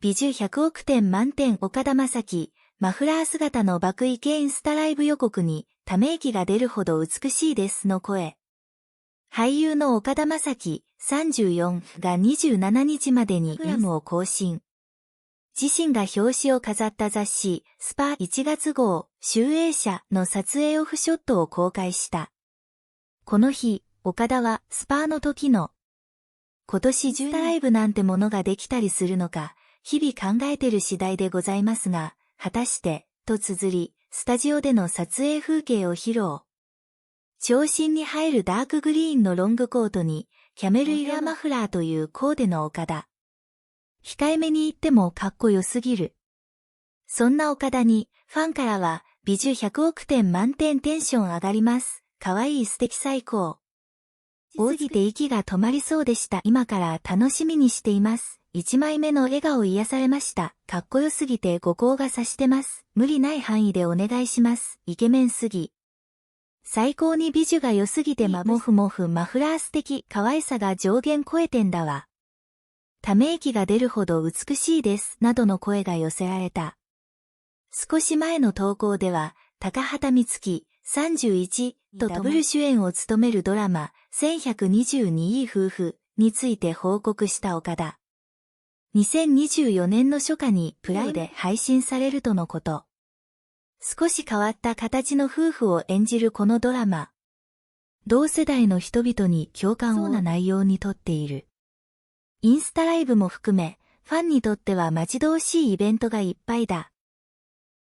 美女100億点満点岡田将生、マフラー姿の爆イケインスタライブ予告に、ため息が出るほど美しいですの声。俳優の岡田将生、34が27日までにグラムを更新。自身が表紙を飾った雑誌、スパ1月号、集英社の撮影オフショットを公開した。この日、岡田はスパの時の今年中ライブなんてものができたりするのか、日々考えてる次第でございますが、果たして、と綴り、スタジオでの撮影風景を披露。長身に映えるダークグリーンのロングコートに、キャメルイヤーマフラーというコーデの岡田。控えめに言ってもかっこよすぎる。そんな岡田に、ファンからは、美女100億点満点テンション上がります。かわいい素敵最高。多すぎて息が止まりそうでした。今から楽しみにしています。1枚目の笑顔癒されました。かっこよすぎて五光が差してます。無理ない範囲でお願いします。イケメンすぎ。最高に美女が良すぎてモフモフマフラー素敵。可愛さが上限超えてんだわ。ため息が出るほど美しいです。などの声が寄せられた。少し前の投稿では、高畑充希、31とダブル主演を務めるドラマ、1122いい夫婦について報告した岡田。2024年の初夏にプライで配信されるとのこと。少し変わった形の夫婦を演じるこのドラマ。同世代の人々に共感をな内容にとっている。インスタライブも含め、ファンにとっては待ち遠しいイベントがいっぱいだ。